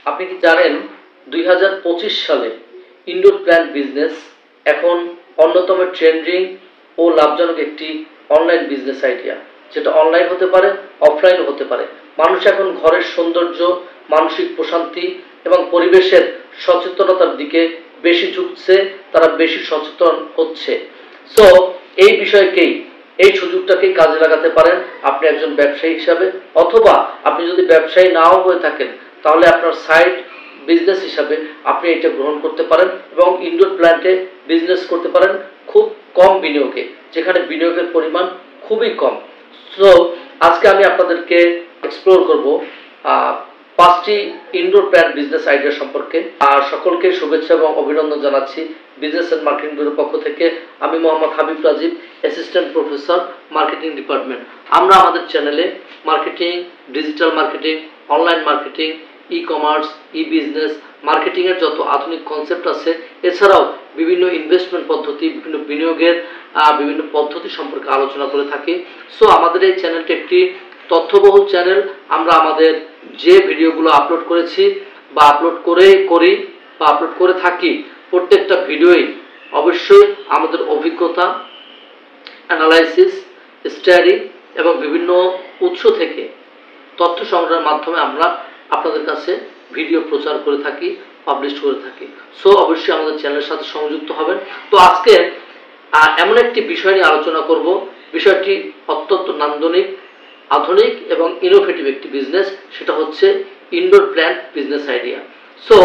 আপনি কি জানেন 2025 সালে ইনডোর প্ল্যান্ট বিজনেস এখন অন্যতম ট্রেন্ডিং ও লাভজনক একটি অনলাইন বিজনেস আইডিয়া, যেটা অনলাইন হতে পারে, অফলাইনও হতে পারে। মানুষ এখন ঘরের সৌন্দর্য, মানসিক প্রশান্তি এবং পরিবেশের সচেতনতার দিকে বেশি ঝুঁকছে, তারা বেশি সচেতন হচ্ছে। সো এই বিষয়কেই, এই সুযোগটাকেই কাজে লাগাতে পারেন আপনি একজন ব্যবসায়ী হিসাবে, অথবা আপনি যদি ব্যবসায়ী নাও হয়ে থাকেন তাহলে আপনার সাইড বিজনেস হিসাবে আপনি এটা গ্রহণ করতে পারেন এবং ইনডোর প্ল্যান্টে বিজনেস করতে পারেন খুব কম বিনিয়োগে, যেখানে বিনিয়োগের পরিমাণ খুবই কম। সো আজকে আমি আপনাদেরকে এক্সপ্লোর করব 5টি ইনডোর প্ল্যান্ট বিজনেস আইডিয়া সম্পর্কে। আর সকলকে শুভেচ্ছা এবং অভিনন্দন জানাচ্ছি বিজনেস অ্যান্ড মার্কেটিং ব্যুরোর পক্ষ থেকে। আমি Mohammad Habib Rajib, assistant professor, marketing department. আমরা আমাদের চ্যানেলে marketing, digital marketing, online marketing, e commerce, e business, মার্কেটিংয়ের যত আধুনিক কনসেপ্ট আছে, এছাড়াও বিভিন্ন ইনভেস্টমেন্ট পদ্ধতি, বিভিন্ন বিনিয়োগের বিভিন্ন পদ্ধতি সম্পর্কে আলোচনা করে থাকি। সো আমাদের এই চ্যানেলটি একটি তথ্যবহুল চ্যানেল। আমরা আমাদের যে ভিডিওগুলো আপলোড করেছি বা আপলোড করে থাকি, প্রত্যেকটা ভিডিওই অবশ্যই আমাদের অভিজ্ঞতা, অ্যানালাইসিস, স্টাডি এবং বিভিন্ন উৎস থেকে তথ্য সংগ্রহের মাধ্যমে আমরা আপনাদের কাছে ভিডিও প্রচার করে থাকি, পাবলিশ করে থাকি। সো অবশ্যই আমাদের চ্যানেলের সাথে সংযুক্ত হবেন। তো আজকে এমন একটি বিষয় নিয়ে আলোচনা করব, বিষয়টি অত্যন্ত নান্দনিক, আধুনিক এবং ইনোভেটিভ একটি বিজনেস, সেটা হচ্ছে indoor plant business idea. So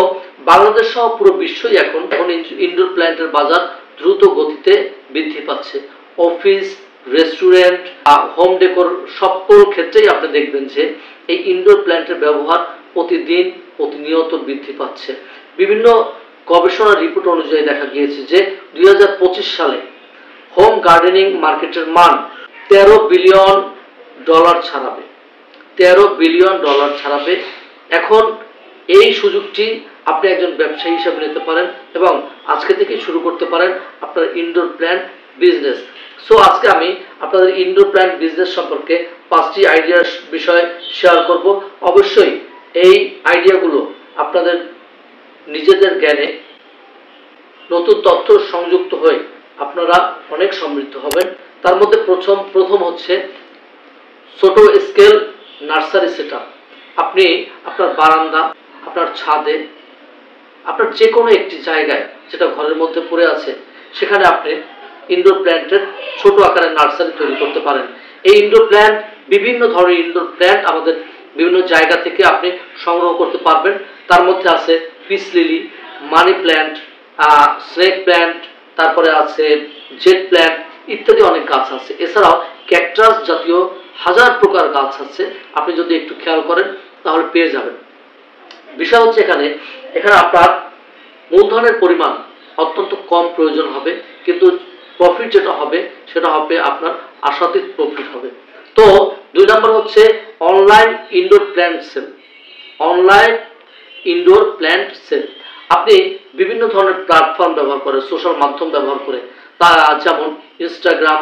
Bangladesh সহ পুরো বিশ্বই এখন ইনডোর প্ল্যান্টের বাজার দ্রুত গতিতে বৃদ্ধি পাচ্ছে। অফিস, রেস্টুরেন্ট, হোম ডেকোর সকল ক্ষেত্রেই আপনি দেখবেন যে এই ইনডোর প্ল্যান্টের ব্যবহার প্রতিনিয়ত বৃদ্ধি পাচ্ছে। বিভিন্ন গবেষণা রিপোর্ট অনুযায়ী দেখা গিয়েছে যে 2025 সালে হোম গার্ডেনিং মার্কেটের মান $13 বিলিয়ন ছাড়াবে। $13 বিলিয়ন ছাড়াবে। এখন এই সুযোগটি আপনি একজন ব্যবসায়ী হিসাবে নিতে পারেন এবং আজকে থেকে শুরু করতে পারেন আপনার ইনডোর প্ল্যান্ট বিজনেস। সো আজকে আমি আপনাদের ইনডোর প্ল্যান্ট বিজনেস সম্পর্কে 5টি আইডিয়ার বিষয় শেয়ার করব। অবশ্যই এই আইডিয়াগুলো আপনাদের নিজেদের জ্ঞানে নতুন তথ্য সংযুক্ত হয়ে আপনারা অনেক সমৃদ্ধ হবেন। তার মধ্যে প্রথম হচ্ছে ছোট স্কেল নার্সারি সেটআপ। আপনি আপনার বারান্দা, আপনার ছাদে, আপনার যে কোনো একটি জায়গায় যেটা ঘরের মধ্যে পড়ে আছে, সেখানে আপনি ইনডোর প্ল্যান্টের ছোট আকারের নার্সারি তৈরি করতে পারেন। এই ইনডোর প্ল্যান্ট, বিভিন্ন ধরনের ইনডোর প্ল্যান্ট আমাদের বিভিন্ন জায়গা থেকে আপনি সংগ্রহ করতে পারবেন। তার মধ্যে আছে peace lily, money plant, snake plant, তারপরে আছে জেট প্ল্যান্ট ইত্যাদি অনেক গাছ আছে। এছাড়াও ক্যাকটাস জাতীয় হাজার প্রকার গাছ আছে, আপনি যদি একটু খেয়াল করেন তাহলে পেয়ে যাবেন। বিষয় হচ্ছে এখানে আপনার মূলধনের পরিমাণ অত্যন্ত কম প্রয়োজন হবে, কিন্তু প্রফিট যেটা হবে সেটা হবে আপনার আশাতীত প্রফিট হবে। তো 2 নম্বর হচ্ছে online indoor plant sell. Online indoor plant sell আপনি বিভিন্ন ধরনের প্ল্যাটফর্ম ব্যবহার করে, সোশ্যাল মাধ্যম ব্যবহার করে, তা যেমন ইনস্টাগ্রাম,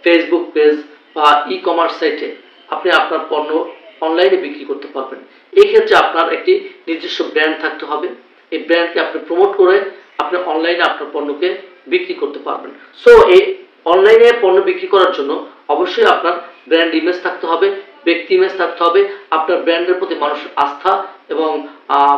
ফেসবুক পেজ বা ই কমার্স সাইটে আপনি আপনার পণ্য অনলাইনে বিক্রি করতে পারবেন। এই ক্ষেত্রে আপনার একটি নিজস্ব ব্র্যান্ড থাকতে হবে। এই ব্র্যান্ডকে আপনি প্রমোট করে আপনি অনলাইনে আপনার পণ্যকে বিক্রি করতে পারবেন। সো এই অনলাইনে পণ্য বিক্রি করার জন্য অবশ্যই আপনার ব্র্যান্ড ইমেজ থাকতে হবে, ব্যক্তি ইমেজ থাকতে হবে, আপনার ব্র্যান্ডের প্রতি মানুষের আস্থা এবং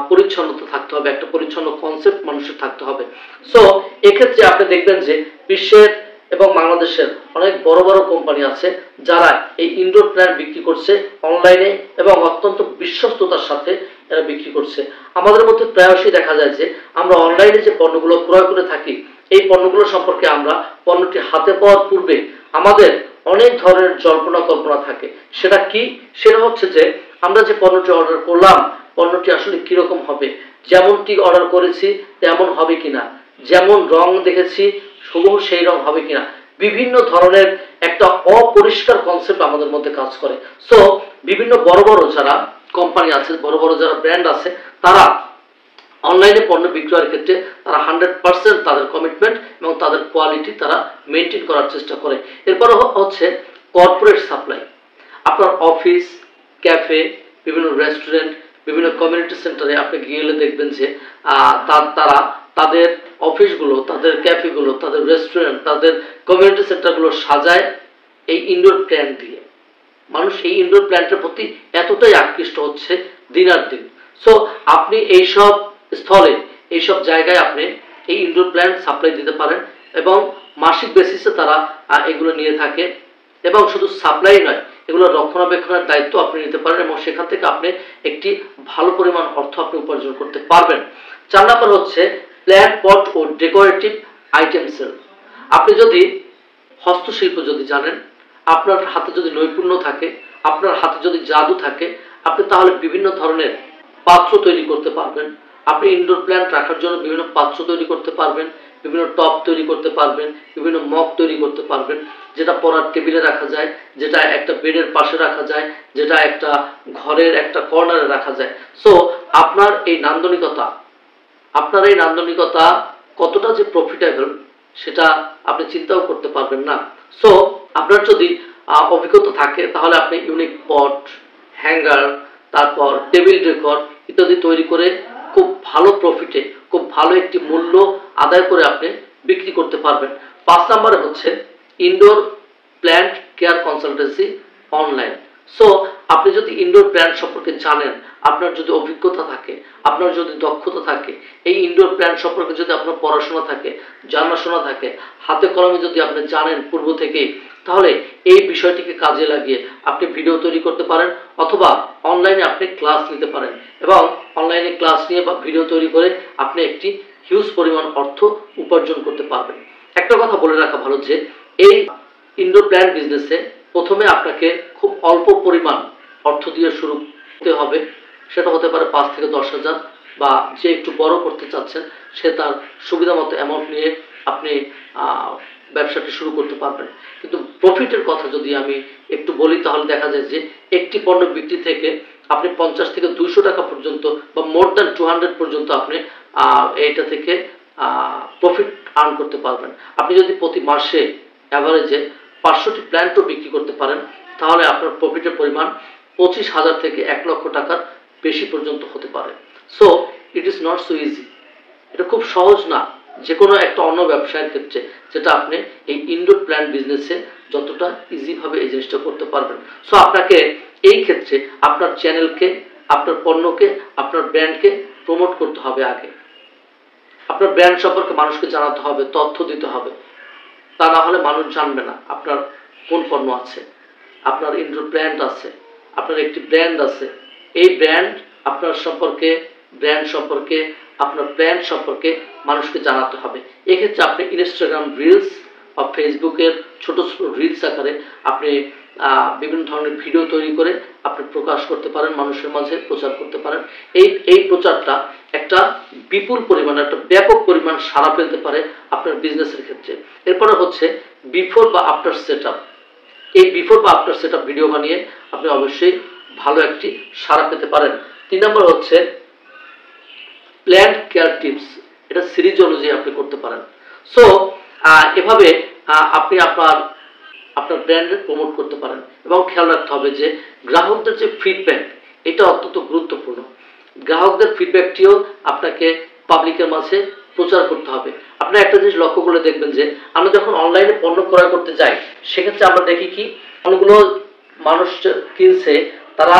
পরিচ্ছন্নতা থাকতে হবে, একটা পরিচ্ছন্ন কনসেপ্ট মানুষের থাকতে হবে। সো এক্ষেত্রে আপনি দেখবেন যে বিশ্বের এবং বাংলাদেশের অনেক বড় বড় কোম্পানি আছে যারা এই ইনডোর প্ল্যান্ট বিক্রি করছে অনলাইনে এবং অত্যন্ত বিশ্বস্ততার সাথে এরা বিক্রি করছে। আমাদের মধ্যে প্রায়শই দেখা যায় যে আমরা অনলাইনে যে পণ্যগুলো ক্রয় করে থাকি, এই পণ্যগুলো সম্পর্কে আমরা পণ্যটি হাতে পাওয়ার পূর্বে আমাদের অনেক ধরনের জল্পনা কল্পনা থাকে। সেটা কি? সেটা হচ্ছে যে আমরা যে পণ্যটি অর্ডার করলাম, পণ্যটি আসলে কিরকম হবে, যেমনটি অর্ডার করেছি তেমন হবে কিনা, যেমন রং দেখেছি হুবহু সেই রং হবে কিনা, বিভিন্ন ধরনের একটা অপরিষ্কার কনসেপ্ট আমাদের মধ্যে কাজ করে। সো বিভিন্ন বড় বড় যারা কোম্পানি আছে, বড় বড় যারা ব্র্যান্ড আছে, তারা অনলাইনে পণ্য বিক্রয়ের ক্ষেত্রে তারা 100% তাদের কমিটমেন্ট এবং তাদের কোয়ালিটি তারা মেনটেন করার চেষ্টা করে। এরপর হচ্ছে কর্পোরেট সাপ্লাই। আপনার অফিস, ক্যাফে, বিভিন্ন রেস্টুরেন্ট, বিভিন্ন কমিউনিটি সেন্টারে আপনি গেলে দেখবেন যে তারা তাদের অফিসগুলো, তাদের ক্যাফেগুলো, তাদের রেস্টুরেন্ট, তাদের কমিউনিটি সেন্টারগুলো সাজায় এই ইনডোর প্ল্যান্ট দিয়ে। মানুষ এই ইনডোর প্ল্যান্টের প্রতি এতটাই আকৃষ্ট হচ্ছে দিন আর দিন। সো আপনি এইসব স্থলে, এইসব জায়গায় আপনি এই ইনডোর প্ল্যান্ট সাপ্লাই দিতে পারেন এবং মাসিক বেসিসে তারা এগুলো নিয়ে থাকে। এবং শুধু সাপ্লাই নয়, এগুলো রক্ষণাবেক্ষণের দায়িত্ব আপনি নিতে পারেন এবং সেখান থেকে আপনি একটি ভালো পরিমাণ অর্থ আপনি উপার্জন করতে পারবেন। 4 নম্বর হচ্ছে প্ল্যান্ট পট ও ডেকোরেটিভ আইটেম সেল। আপনি যদি হস্তশিল্প যদি জানেন, আপনার হাতে যদি নৈপুণ্য থাকে, আপনার হাতে যদি জাদু থাকে, আপনি তাহলে বিভিন্ন ধরনের পাত্র তৈরি করতে পারবেন। আপনি ইনডোর প্ল্যান্ট রাখার জন্য বিভিন্ন পাত্র তৈরি করতে পারবেন, বিভিন্ন টব তৈরি করতে পারবেন, বিভিন্ন মগ তৈরি করতে পারবেন, যেটা পড়ার টেবিলে রাখা যায়, যেটা একটা বেডের পাশে রাখা যায়, যেটা একটা ঘরের একটা কর্নারে রাখা যায়। সো আপনার এই নান্দনিকতা কতটা যে প্রফিটেবল সেটা আপনি চিন্তাও করতে পারবেন না। সো আপনার যদি অভিজ্ঞতা থাকে তাহলে আপনি ইউনিক পট, হ্যাঙ্গার, তারপর টেবিল ডেকর ইত্যাদি তৈরি করে খুব ভালো প্রফিটে, খুব ভালো একটি মূল্য আদায় করে আপনি বিক্রি করতে পারবেন। 5 নম্বরে হচ্ছে indoor plant care consultancy online. So আপনি যদি ইনডোর প্ল্যান্ট সম্পর্কে জানেন, আপনার যদি অভিজ্ঞতা থাকে, আপনার যদি দক্ষতা থাকে, এই ইনডোর প্ল্যান্ট সম্পর্কে যদি আপনার পড়াশোনা থাকে, জানাশোনা থাকে, হাতে কলমে যদি আপনি জানেন পূর্ব থেকেই, তাহলে এই বিষয়টিকে কাজে লাগিয়ে আপনি ভিডিও তৈরি করতে পারেন অথবা অনলাইনে আপনি ক্লাস নিতে পারেন এবং অনলাইনে ক্লাস নিয়ে বা ভিডিও তৈরি করে আপনি একটি হিউজ পরিমাণ অর্থ উপার্জন করতে পারবেন। একটা কথা বলে রাখা ভালো যে এই ইনডোর প্ল্যান্ট বিজনেসে প্রথমে আপনাকে খুব অল্প পরিমাণ অর্থ দিয়ে শুরু করতে হবে। সেটা হতে পারে 5 থেকে 10,000, বা যে একটু বড় করতে চাচ্ছেন সে তার সুবিধা মতো অ্যামাউন্ট নিয়ে আপনি ব্যবসাটি শুরু করতে পারবেন। কিন্তু প্রফিটের কথা যদি আমি একটু বলি তাহলে দেখা যায় যে একটি পণ্য বিক্রি থেকে আপনি 50 থেকে 200 টাকা পর্যন্ত বা মোর দ্যান 200 পর্যন্ত আপনি এইটা থেকে প্রফিট আর্ন করতে পারবেন। আপনি যদি প্রতি মাসে অ্যাভারেজে 500টি প্ল্যান্টও বিক্রি করতে পারেন তাহলে আপনার প্রফিটের পরিমাণ 25,000 থেকে 1 লক্ষ টাকার বেশি পর্যন্ত হতে পারে। So it is not so easy. এটা খুব সহজ না যে কোনো একটা অন্য ব্যবসায়ের ক্ষেত্রে, যেটা আপনি এই ইনডোর প্ল্যান্ট বিজনেসে যতটা ইজিভাবে এই জিনিসটা করতে পারবেন। সো আপনাকে এই ক্ষেত্রে আপনার চ্যানেলকে, আপনার পণ্যকে, আপনার ব্র্যান্ডকে প্রমোট করতে হবে আগে। আপনার ব্র্যান্ড সম্পর্কে মানুষকে জানাতে হবে, তথ্য দিতে হবে। তা না হলে মানুষ জানবে না আপনার কোন পণ্য আছে, আপনার ইনডোর প্ল্যান্ট আছে, আপনার একটি ব্র্যান্ড আছে। এই ব্র্যান্ড সম্পর্কে আপনার প্ল্যান্ট সম্পর্কে মানুষকে জানাতে হবে। এক্ষেত্রে আপনি ইনস্টাগ্রাম রিলস বা ফেসবুকের ছোট ছোট রিলস আকারে আপনি বিভিন্ন ধরনের ভিডিও তৈরি করে আপনি প্রকাশ করতে পারেন, মানুষের মাঝে প্রচার করতে পারেন। এই প্রচারটা একটা বিপুল পরিমাণে, একটা ব্যাপক পরিমাণ সাড়া ফেলতে পারে আপনার বিজনেসের ক্ষেত্রে। এরপরে হচ্ছে বিফোর বা আফটার সেটআপ। এই বিফোর বা আফটার সেটআপ ভিডিও বানিয়ে আপনি অবশ্যই ভালো একটি সাড়া পেতে পারেন। 3 নম্বর হচ্ছে প্ল্যান্ট কেয়ার টিপস। এটা সিরিজ অনুযায়ী আপনি করতে পারেন। সো এভাবে আপনি আপনার ব্র্যান্ডের প্রমোট করতে পারেন এবং খেয়াল রাখতে হবে যে গ্রাহকদের যে ফিডব্যাক, এটা অত্যন্ত গুরুত্বপূর্ণ। গ্রাহকদের ফিডব্যাকটিও আপনাকে পাবলিকের মাঝে প্রচার করতে হবে। আপনি একটা জিনিস লক্ষ্য করে দেখবেন যে আমরা যখন অনলাইনে পণ্য ক্রয় করতে যাই, সেক্ষেত্রে আমরা দেখি কি পণ্যগুলো মানুষ কিনছে, তারা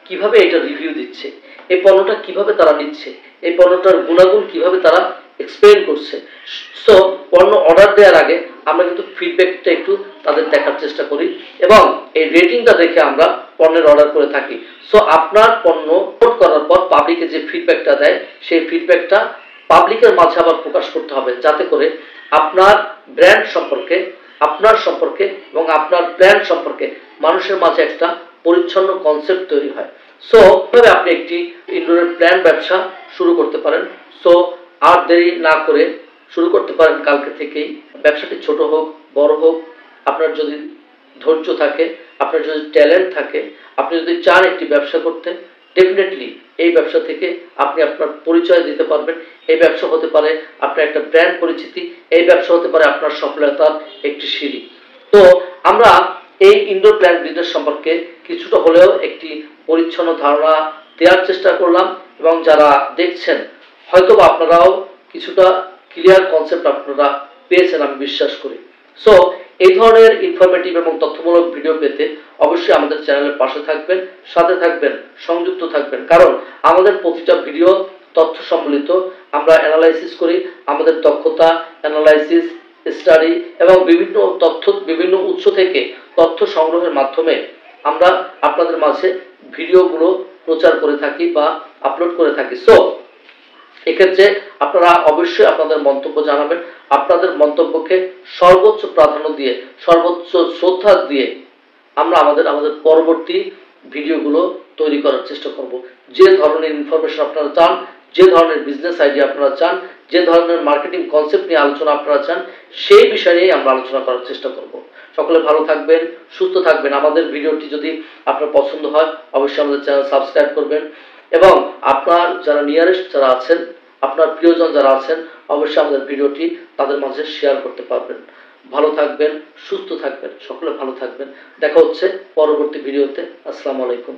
কিভাবে এটা রিভিউ দিচ্ছে, এই পণ্যটা কিভাবে তারা নিচ্ছে, এই পণ্যটার গুণাগুণ কিভাবে তারা এক্সপ্লেন করছে। সো পণ্য অর্ডার দেওয়ার আগে আমরা কিন্তু ফিডব্যাকটা একটু তাদের দেখার চেষ্টা করি এবং এই রেটিংটা দেখে আমরা পণ্যের অর্ডার করে থাকি। সো আপনার পণ্য পোর্ট করার পর পাবলিকে যে ফিডব্যাকটা দেয়, সেই ফিডব্যাকটা পাবলিকের মাঝে আবার প্রকাশ করতে হবে, যাতে করে আপনার ব্র্যান্ড সম্পর্কে, আপনার সম্পর্কে এবং আপনার প্ল্যান সম্পর্কে মানুষের মাঝে একটা পরিচ্ছন্ন কনসেপ্ট তৈরি হয়। সো এভাবে আপনি একটি ইনডোরের প্ল্যান ব্যবসা শুরু করতে পারেন। সো আর দেরি না করে শুরু করতে পারেন কালকে থেকেই। ব্যবসাটি ছোট হোক বড় হোক, আপনার যদি ধৈর্য থাকে, আপনার যদি ট্যালেন্ট থাকে, আপনি যদি চান একটি ব্যবসা করতে, ডেফিনেটলি এই ব্যবসা থেকে আপনি আপনার পরিচয় দিতে পারবেন। এই ব্যবসা হতে পারে আপনার একটা ব্র্যান্ড পরিচিতি, এই ব্যবসা হতে পারে আপনার সফলতার একটি সিঁড়ি। তো আমরা এই ইনডোর প্ল্যান্ট বিজনেস সম্পর্কে কিছুটা হলেও একটি পরিচ্ছন্ন ধারণা দেওয়ার চেষ্টা করলাম, এবং যারা দেখছেন হয়তোবা আপনারাও কিছুটা ক্লিয়ার কনসেপ্ট আপনারা পেয়েছেন আমি বিশ্বাস করি। সো এই ধরনের ইনফরমেটিভ এবং তথ্যমূলক ভিডিও পেতে অবশ্যই আমাদের চ্যানেলের পাশে থাকবেন, সাথে থাকবেন, সংযুক্ত থাকবেন, কারণ আমাদের প্রতিটা ভিডিও তথ্য সম্বলিত। আমরা অ্যানালাইসিস করি, আমাদের দক্ষতা, অ্যানালাইসিস, স্টাডি এবং বিভিন্ন তথ্য বিভিন্ন উৎস থেকে তথ্য সংগ্রহের মাধ্যমে আমরা আপনাদের মাঝে ভিডিওগুলো প্রচার করে থাকি বা আপলোড করে থাকি। সো এক্ষেত্রে আপনারা অবশ্যই আপনাদের মন্তব্য জানাবেন। আপনাদের মন্তব্যকে সর্বোচ্চ প্রাধান্য দিয়ে, সর্বোচ্চ শ্রদ্ধা দিয়ে আমরা আমাদের পরবর্তী ভিডিওগুলো তৈরি করার চেষ্টা করব। যে ধরনের ইনফরমেশন আপনারা চান, যে ধরনের বিজনেস আইডিয়া আপনারা চান, যে ধরনের মার্কেটিং কনসেপ্ট নিয়ে আলোচনা আপনারা চান, সেই বিষয় নিয়েই আমরা আলোচনা করার চেষ্টা করব। সকলে ভালো থাকবেন, সুস্থ থাকবেন। আমাদের ভিডিওটি যদি আপনার পছন্দ হয় অবশ্যই আমাদের চ্যানেল সাবস্ক্রাইব করবেন, এবং আপনার যারা নিয়ারেস্ট যারা আছেন, আপনার প্রিয়জন যারা আছেন, অবশ্যই আমাদের ভিডিওটি তাদের মাঝে শেয়ার করতে পারবেন। ভালো থাকবেন, সুস্থ থাকবেন, সকলে ভালো থাকবেন। দেখা হচ্ছে পরবর্তী ভিডিওতে। আসসালামু আলাইকুম।